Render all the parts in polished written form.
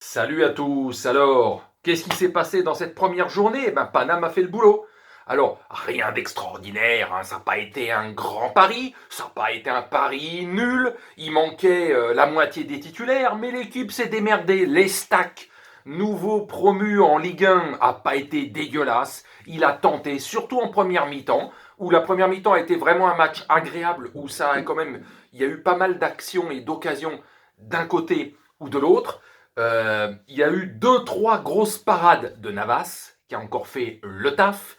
Salut à tous. Alors, qu'est-ce qui s'est passé dans cette première journée? Paname a fait le boulot. Alors, rien d'extraordinaire, hein, ça n'a pas été un grand pari, ça n'a pas été un pari nul, il manquait la moitié des titulaires, mais l'équipe s'est démerdée. Les stacks, nouveau promu en Ligue 1, a pas été dégueulasse. Il a tenté, surtout en première mi-temps, où la première mi-temps a été vraiment un match agréable, où ça a quand même, il y a eu pas mal d'actions et d'occasions d'un côté ou de l'autre. Il y a eu 2-3 grosses parades de Navas, qui a encore fait le taf.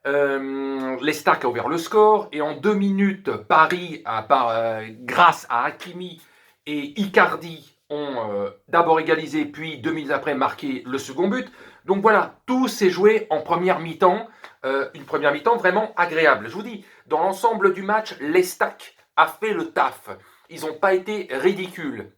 L'Estac a ouvert le score, et en 2 minutes, Paris, grâce à Hakimi et Icardi, ont d'abord égalisé, puis 2 minutes après marqué le second but. Donc voilà, tout s'est joué en première mi-temps, une première mi-temps vraiment agréable. Je vous dis, dans l'ensemble du match, l'Estac a fait le taf. Ils n'ont pas été ridicules.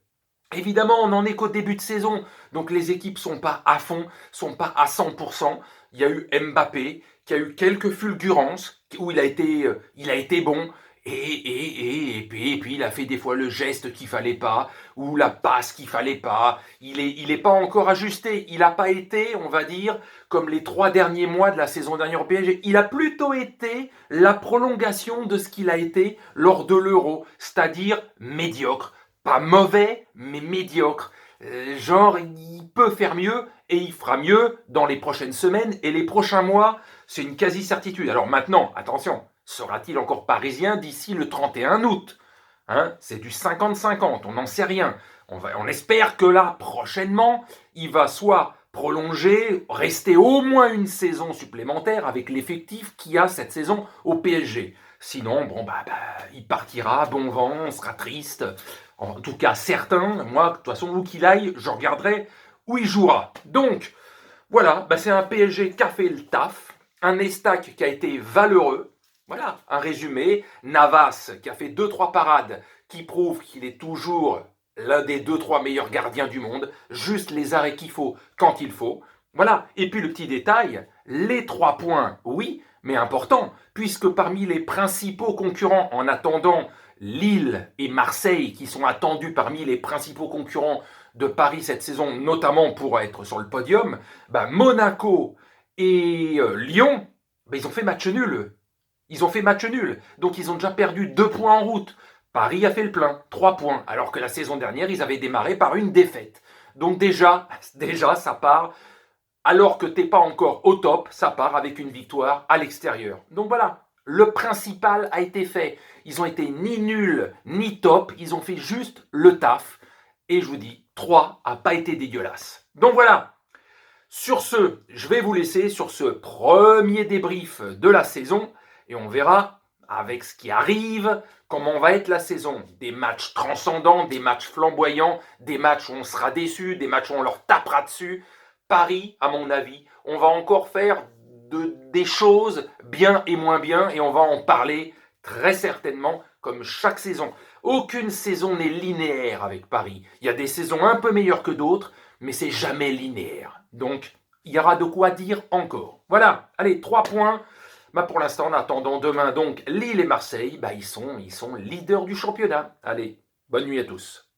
Évidemment, on n'en est qu'au début de saison, donc les équipes sont pas à fond, sont pas à 100%. Il y a eu Mbappé qui a eu quelques fulgurances où il a été bon et puis il a fait des fois le geste qu'il fallait pas ou la passe qu'il fallait pas. Il est pas encore ajusté. Il n'a pas été, on va dire, comme les 3 derniers mois de la saison dernière au PSG. Il a plutôt été la prolongation de ce qu'il a été lors de l'Euro, c'est-à-dire médiocre. Pas mauvais, mais médiocre. Genre, il peut faire mieux et il fera mieux dans les prochaines semaines et les prochains mois. C'est une quasi-certitude. Alors maintenant, attention, sera-t-il encore parisien d'ici le 31 août, hein? C'est du 50-50, on n'en sait rien. On espère que là, prochainement, il va soit prolonger, rester au moins une saison supplémentaire avec l'effectif qu'il y a cette saison au PSG. Sinon, il partira, bon vent, on sera triste. En tout cas, certains, moi, de toute façon, où qu'il aille, je regarderai où il jouera. Donc, voilà, c'est un PSG qui a fait le taf, un Estac qui a été valeureux. Voilà, un résumé. Navas qui a fait 2-3 parades qui prouvent qu'il est toujours l'un des 2-3 meilleurs gardiens du monde. Juste les arrêts qu'il faut quand il faut. Voilà. Et puis le petit détail, les 3 points, oui, mais important, puisque parmi les principaux concurrents en attendant Lille et Marseille, qui sont attendus parmi les principaux concurrents de Paris cette saison, notamment pour être sur le podium, Monaco et Lyon, ils ont fait match nul. Ils ont fait match nul. Donc ils ont déjà perdu 2 points en route. Paris a fait le plein, 3 points. Alors que la saison dernière, ils avaient démarré par une défaite. Donc déjà ça part. Alors que t'es pas encore au top, ça part avec une victoire à l'extérieur. Donc voilà, le principal a été fait. Ils ont été ni nuls ni top, ils ont fait juste le taf. Et je vous dis, 3 a pas été dégueulasse. Donc voilà, sur ce, je vais vous laisser sur ce premier débrief de la saison et on verra avec ce qui arrive comment va être la saison. Des matchs transcendants, des matchs flamboyants, des matchs où on sera déçu, des matchs où on leur tapera dessus. Paris, à mon avis, on va encore faire des choses bien et moins bien et on va en parler très certainement comme chaque saison. Aucune saison n'est linéaire avec Paris. Il y a des saisons un peu meilleures que d'autres, mais c'est jamais linéaire. Donc, il y aura de quoi dire encore. Voilà, allez, 3 points. Pour l'instant, en attendant demain, donc, Lille et Marseille, ils sont leaders du championnat. Allez, bonne nuit à tous.